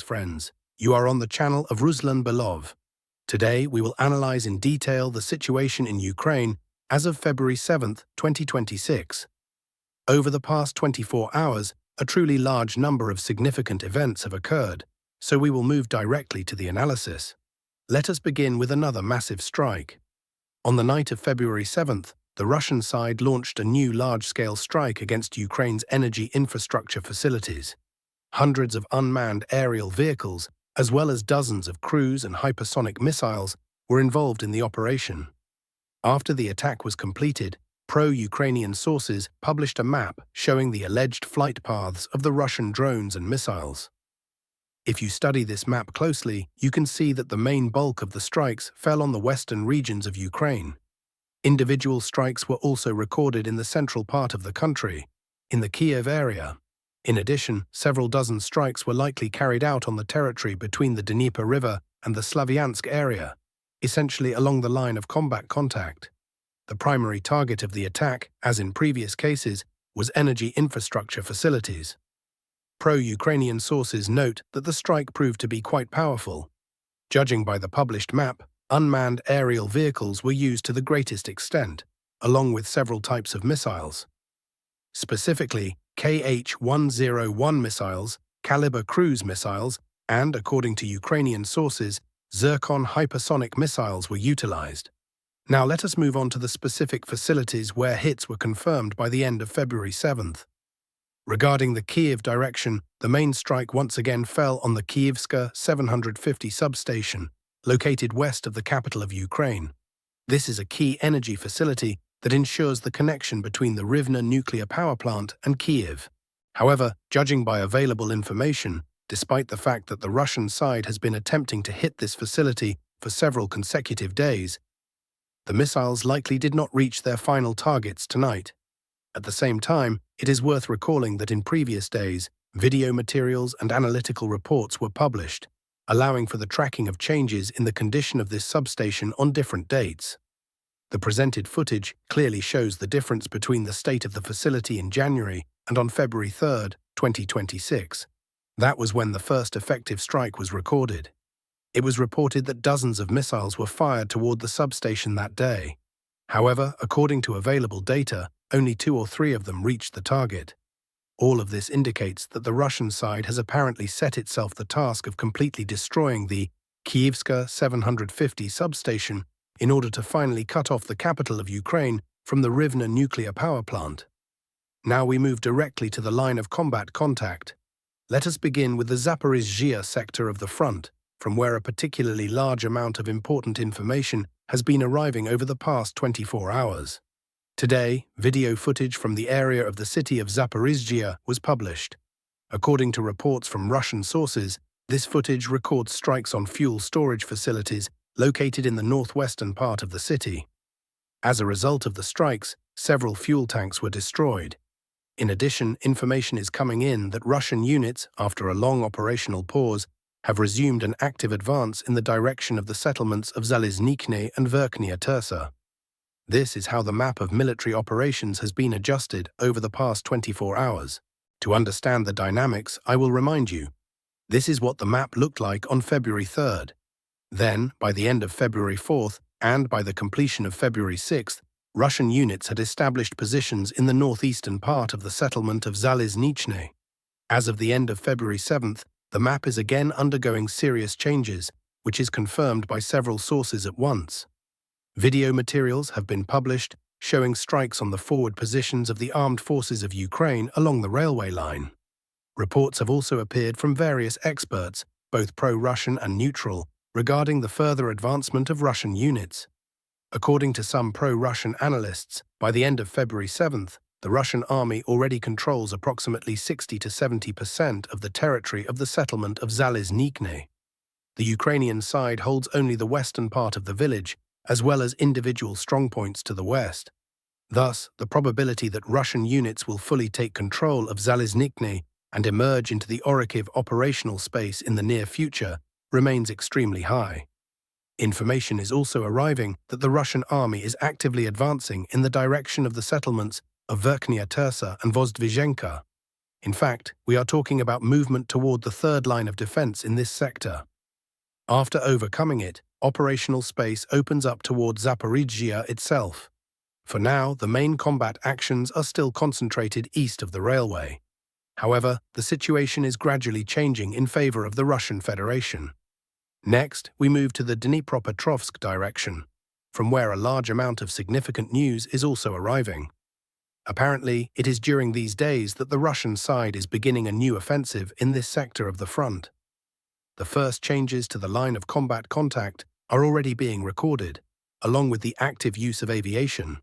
friends. You are on the channel of Ruslan Belov. Today, we will analyze in detail the situation in Ukraine as of February 7, 2026. Over the past 24 hours, a truly large number of significant events have occurred, so we will move directly to the analysis. Let us begin with another massive strike. On the night of February 7th, the Russian side launched a new large-scale strike against Ukraine's energy infrastructure facilities. Hundreds of unmanned aerial vehicles, as well as dozens of cruise and hypersonic missiles, were involved in the operation. After the attack was completed, pro-Ukrainian sources published a map showing the alleged flight paths of the Russian drones and missiles. If you study this map closely, you can see that the main bulk of the strikes fell on the western regions of Ukraine. Individual strikes were also recorded in the central part of the country, in the Kiev area. In addition, several dozen strikes were likely carried out on the territory between the Dnieper River and the Slavansk area, essentially along the line of combat contact. The primary target of the attack, as in previous cases, was energy infrastructure facilities. Pro-Ukrainian sources note that the strike proved to be quite powerful. Judging by the published map, unmanned aerial vehicles were used to the greatest extent, along with several types of missiles. Specifically, Kh-101 missiles, Kalibr cruise missiles, and, according to Ukrainian sources, Zircon hypersonic missiles were utilized. Now let us move on to the specific facilities where hits were confirmed by the end of February 7th. Regarding the Kiev direction, the main strike once again fell on the Kievska 750 substation, located west of the capital of Ukraine. This is a key energy facility that ensures the connection between the Rivne nuclear power plant and Kiev. However, judging by available information, despite the fact that the Russian side has been attempting to hit this facility for several consecutive days, the missiles likely did not reach their final targets tonight. At the same time, it is worth recalling that in previous days, video materials and analytical reports were published, allowing for the tracking of changes in the condition of this substation on different dates. The presented footage clearly shows the difference between the state of the facility in January and on February 3, 2026. That was when the first effective strike was recorded. It was reported that dozens of missiles were fired toward the substation that day. However, according to available data, only 2 or 3 of them reached the target. All of this indicates that the Russian side has apparently set itself the task of completely destroying the Kievska 750 substation in order to finally cut off the capital of Ukraine from the Rivne nuclear power plant. Now we move directly to the line of combat contact. Let us begin with the Zaporizhzhia sector of the front, from where a particularly large amount of important information has been arriving over the past 24 hours. Today, video footage from the area of the city of Zaporizhzhia was published. According to reports from Russian sources, this footage records strikes on fuel storage facilities located in the northwestern part of the city. As a result of the strikes, several fuel tanks were destroyed. In addition, information is coming in that Russian units, after a long operational pause, have resumed an active advance in the direction of the settlements of Zaliznikne and Verkhnya Tersa. This is how the map of military operations has been adjusted over the past 24 hours. To understand the dynamics, I will remind you. This is what the map looked like on February 3rd. Then, by the end of February 4th, and by the completion of February 6th, Russian units had established positions in the northeastern part of the settlement of Zaliznikne. As of the end of February 7th, the map is again undergoing serious changes, which is confirmed by several sources at once. Video materials have been published showing strikes on the forward positions of the armed forces of Ukraine along the railway line. Reports have also appeared from various experts, both pro-Russian and neutral, regarding the further advancement of Russian units. According to some pro-Russian analysts, by the end of February 7th, the Russian army already controls approximately 60 to 70% of the territory of the settlement of Zaliznikne. The Ukrainian side holds only the western part of the village, as well as individual strongpoints to the west. Thus, the probability that Russian units will fully take control of Zaliznikne and emerge into the Kharkiv operational space in the near future remains extremely high. Information is also arriving that the Russian army is actively advancing in the direction of the settlements of Verkhnya Tersa and Vozdvizhenka. In fact, we are talking about movement toward the third line of defense in this sector. After overcoming it, operational space opens up toward Zaporizhzhia itself. For now, the main combat actions are still concentrated east of the railway. However, the situation is gradually changing in favor of the Russian Federation. Next, we move to the Dnipropetrovsk direction, from where a large amount of significant news is also arriving. Apparently, it is during these days that the Russian side is beginning a new offensive in this sector of the front. The first changes to the line of combat contact are already being recorded, along with the active use of aviation.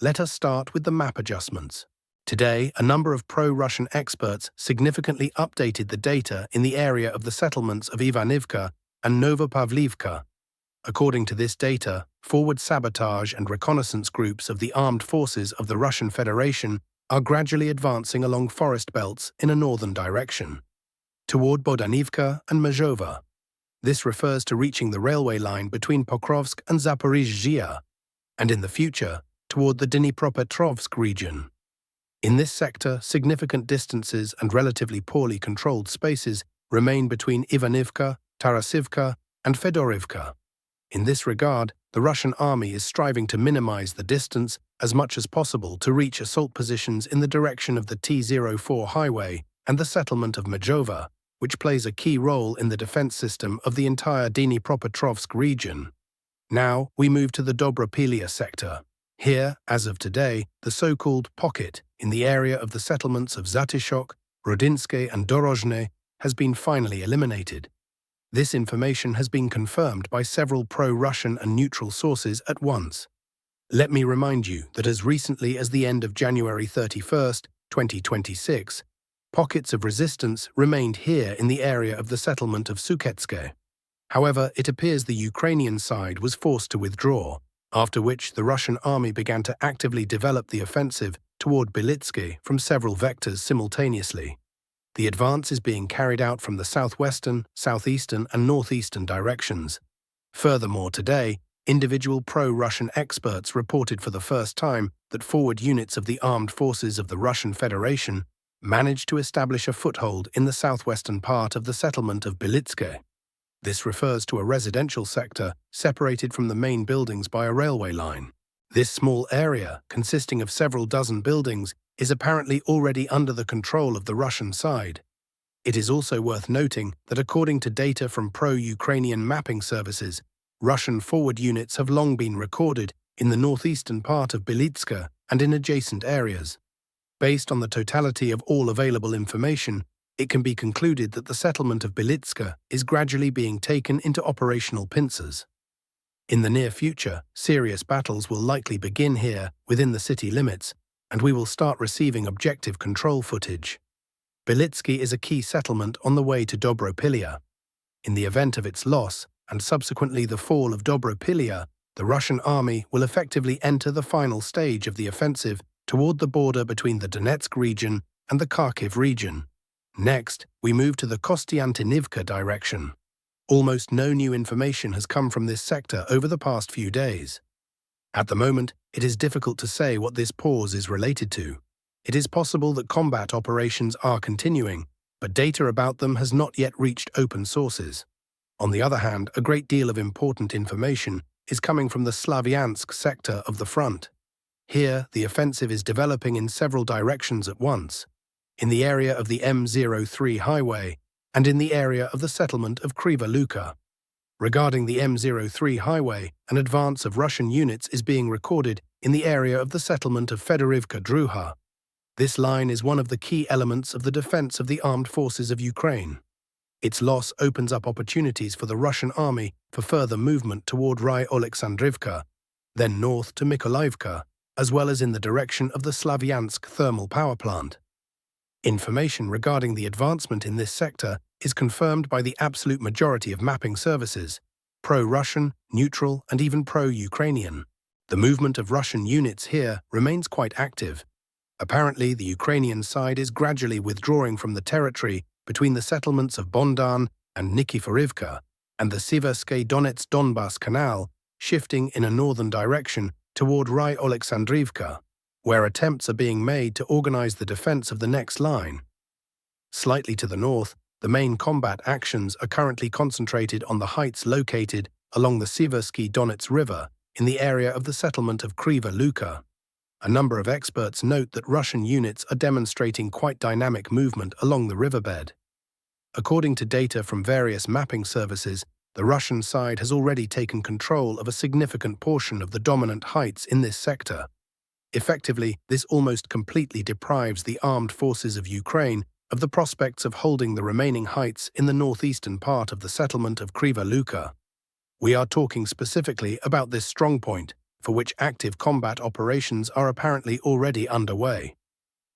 Let us start with the map adjustments. Today, a number of pro-Russian experts significantly updated the data in the area of the settlements of Ivanivka and Novopavlivka. According to this data, forward sabotage and reconnaissance groups of the armed forces of the Russian Federation are gradually advancing along forest belts in a northern direction, toward Bodanivka and Mazhova. This refers to reaching the railway line between Pokrovsk and Zaporizhzhia, and in the future, toward the Dnipropetrovsk region. In this sector, significant distances and relatively poorly controlled spaces remain between Ivanivka, Tarasivka, and Fedorivka. In this regard, the Russian army is striving to minimize the distance as much as possible to reach assault positions in the direction of the T-04 highway and the settlement of Mazhova, which plays a key role in the defense system of the entire Dnipropetrovsk region. Now, we move to the Dnipropetrovsk sector. Here, as of today, the so-called pocket in the area of the settlements of Zatishok, Rodinske and Dorozhne has been finally eliminated. This information has been confirmed by several pro-Russian and neutral sources at once. Let me remind you that as recently as the end of January 31st, 2026, pockets of resistance remained here in the area of the settlement of Suketske. However, it appears the Ukrainian side was forced to withdraw, after which the Russian army began to actively develop the offensive toward Belitsky from several vectors simultaneously. The advance is being carried out from the southwestern, southeastern, and northeastern directions. Furthermore, today, individual pro-Russian experts reported for the first time that forward units of the armed forces of the Russian Federation managed to establish a foothold in the southwestern part of the settlement of Belitsky. This refers to a residential sector separated from the main buildings by a railway line. This small area, consisting of several dozen buildings, is apparently already under the control of the Russian side. It is also worth noting that according to data from pro-Ukrainian mapping services, Russian forward units have long been recorded in the northeastern part of Belitska and in adjacent areas. Based on the totality of all available information, it can be concluded that the settlement of Belitska is gradually being taken into operational pincers. In the near future, serious battles will likely begin here within the city limits, and we will start receiving objective control footage. Belitsky is a key settlement on the way to Dnipropetrovsk. In the event of its loss, and subsequently the fall of Dnipropetrovsk, the Russian army will effectively enter the final stage of the offensive toward the border between the Donetsk region and the Kharkiv region. Next, we move to the Kostiantynivka direction. Almost no new information has come from this sector over the past few days. At the moment, it is difficult to say what this pause is related to. It is possible that combat operations are continuing, but data about them has not yet reached open sources. On the other hand, a great deal of important information is coming from the Slavansk sector of the front. Here, the offensive is developing in several directions at once, in the area of the M03 highway and in the area of the settlement of Kriva Luka. Regarding the M03 highway, an advance of Russian units is being recorded in the area of the settlement of Fedorivka Druha. This line is one of the key elements of the defense of the armed forces of Ukraine. Its loss opens up opportunities for the Russian army for further movement toward Oleksandrivka, then north to Mykolaiivka, as well as in the direction of the Slavyansk thermal power plant. Information regarding the advancement in this sector is confirmed by the absolute majority of mapping services, pro-Russian, neutral, and even pro-Ukrainian. The movement of Russian units here remains quite active. Apparently, the Ukrainian side is gradually withdrawing from the territory between the settlements of Bondan and Nikiforivka and the Siversky Donetsk-Donbass Canal, shifting in a northern direction toward Oleksandrivka, where attempts are being made to organize the defense of the next line. Slightly to the north, the main combat actions are currently concentrated on the heights located along the Siversky Donetsk River in the area of the settlement of Kriva Luka. A number of experts note that Russian units are demonstrating quite dynamic movement along the riverbed. According to data from various mapping services, the Russian side has already taken control of a significant portion of the dominant heights in this sector. Effectively, this almost completely deprives the armed forces of Ukraine of the prospects of holding the remaining heights in the northeastern part of the settlement of Kriva Luka. We are talking specifically about this strongpoint, for which active combat operations are apparently already underway.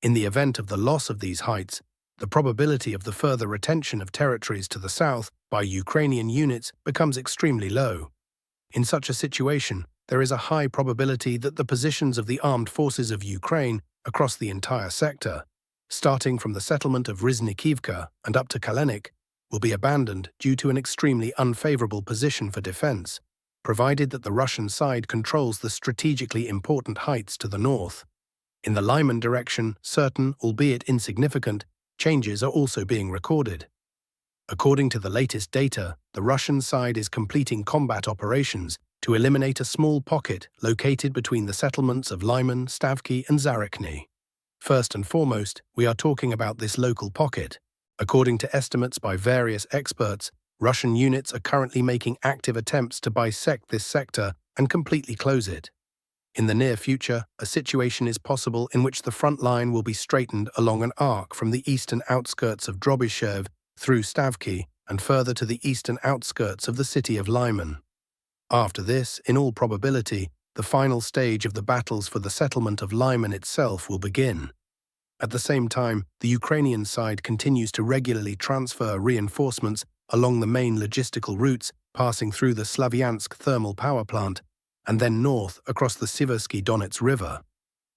In the event of the loss of these heights, the probability of the further retention of territories to the south by Ukrainian units becomes extremely low. In such a situation, there is a high probability that the positions of the armed forces of Ukraine across the entire sector, starting from the settlement of Riznikivka and up to Kalenik, will be abandoned due to an extremely unfavorable position for defense, provided that the Russian side controls the strategically important heights to the north. In the Lyman direction, certain, albeit insignificant, changes are also being recorded. According to the latest data, the Russian side is completing combat operations to eliminate a small pocket located between the settlements of Lyman, Stavky, and Zarechny. First and foremost, we are talking about this local pocket. According to estimates by various experts, Russian units are currently making active attempts to bisect this sector and completely close it. In the near future, a situation is possible in which the front line will be straightened along an arc from the eastern outskirts of Drobyshev through Stavky and further to the eastern outskirts of the city of Lyman. After this, in all probability, the final stage of the battles for the settlement of Lyman itself will begin. At the same time, the Ukrainian side continues to regularly transfer reinforcements along the main logistical routes passing through the Slavansk thermal power plant and then north across the Siversky Donetsk River.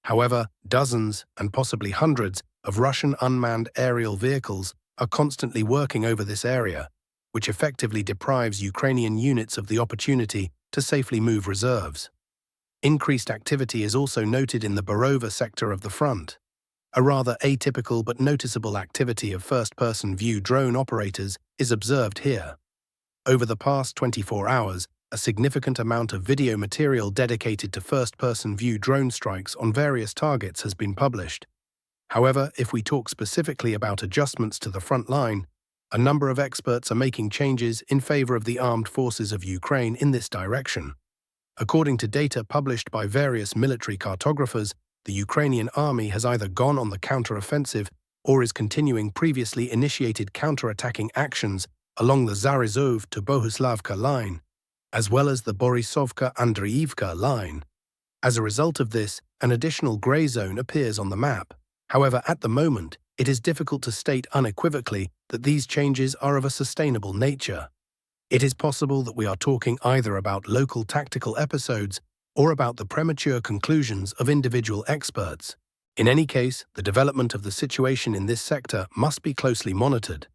However, dozens and possibly hundreds of Russian unmanned aerial vehicles are constantly working over this area, which effectively deprives Ukrainian units of the opportunity to safely move reserves. Increased activity is also noted in the Bova sector of the front. A rather atypical but noticeable activity of first-person view drone operators is observed here. Over the past 24 hours, a significant amount of video material dedicated to first-person view drone strikes on various targets has been published. However, if we talk specifically about adjustments to the front line, a number of experts are making changes in favor of the armed forces of Ukraine in this direction. According to data published by various military cartographers, the Ukrainian army has either gone on the counter-offensive or is continuing previously initiated counter-attacking actions along the Zaporizhzhia to Bohuslavka line, as well as the Borisovka-Andriivka line. As a result of this, an additional grey zone appears on the map. However, at the moment, it is difficult to state unequivocally that these changes are of a sustainable nature. It is possible that we are talking either about local tactical episodes or about the premature conclusions of individual experts. In any case, the development of the situation in this sector must be closely monitored.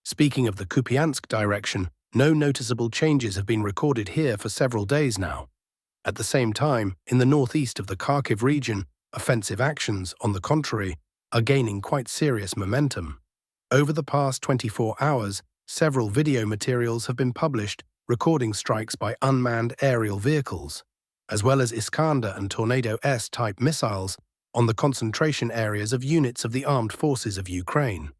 Speaking of the Kupiansk direction, no noticeable changes have been recorded here for several days now. At the same time, in the northeast of the Kharkiv region, offensive actions, on the contrary, are gaining quite serious momentum. Over the past 24 hours, several video materials have been published recording strikes by unmanned aerial vehicles, as well as Iskander and Tornado S-type missiles on the concentration areas of units of the armed forces of Ukraine.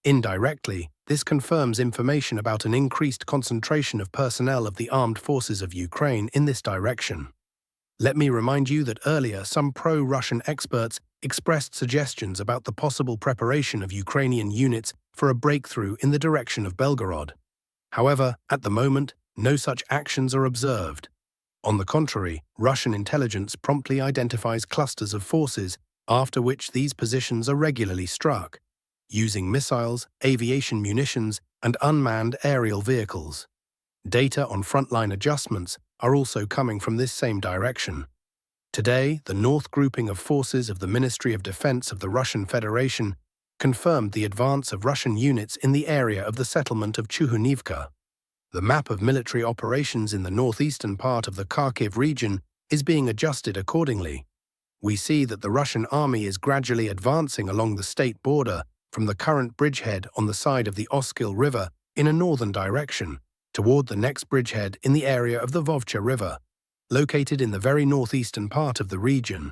Indirectly, this confirms information about an increased concentration of personnel of the armed forces of Ukraine in this direction. Let me remind you that earlier some pro-Russian experts expressed suggestions about the possible preparation of Ukrainian units for a breakthrough in the direction of Belgorod. However, at the moment, no such actions are observed. On the contrary, Russian intelligence promptly identifies clusters of forces, after which these positions are regularly struck, using missiles, aviation munitions, and unmanned aerial vehicles. Data on frontline adjustments are also coming from this same direction. Today, the North grouping of forces of the Ministry of Defense of the Russian Federation confirmed the advance of Russian units in the area of the settlement of Chuhunivka. The map of military operations in the northeastern part of the Kharkiv region is being adjusted accordingly. We see that the Russian army is gradually advancing along the state border from the current bridgehead on the side of the Oskil River in a northern direction, toward the next bridgehead in the area of the Vovcha River, located in the very northeastern part of the region.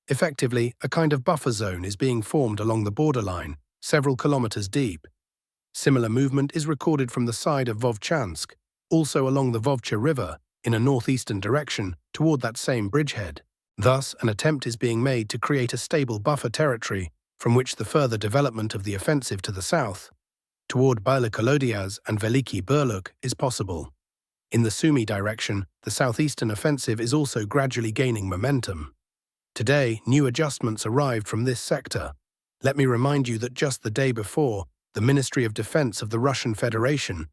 Effectively, a kind of buffer zone is being formed along the borderline, several kilometers deep. Similar movement is recorded from the side of Vovchansk, also along the Vovcha River, in a northeastern direction toward that same bridgehead. Thus, an attempt is being made to create a stable buffer territory from which the further development of the offensive to the south, toward Bylokolodiaz and Veliki Burluk, is possible. In the Sumy direction, the southeastern offensive is also gradually gaining momentum. Today, new adjustments arrived from this sector. Let me remind you that just the day before, the Ministry of Defense of the Russian Federation,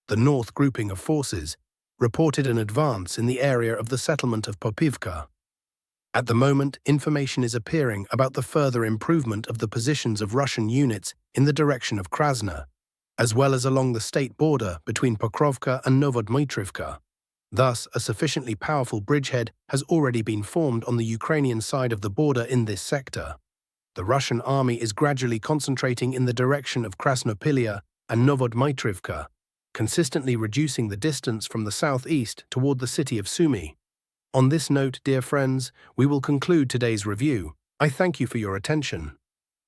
the North grouping of forces, reported an advance in the area of the settlement of Popivka. At the moment, information is appearing about the further improvement of the positions of Russian units in the direction of Krasna, as well as along the state border between Pokrovka and Novodmitrivka. Thus, a sufficiently powerful bridgehead has already been formed on the Ukrainian side of the border in this sector. The Russian army is gradually concentrating in the direction of Krasnopilya and Novodmitrivka, consistently reducing the distance from the southeast toward the city of Sumy. On this note, dear friends, we will conclude today's review. I thank you for your attention.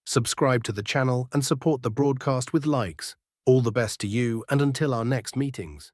Subscribe to the channel and support the broadcast with likes. All the best to you, and until our next meetings.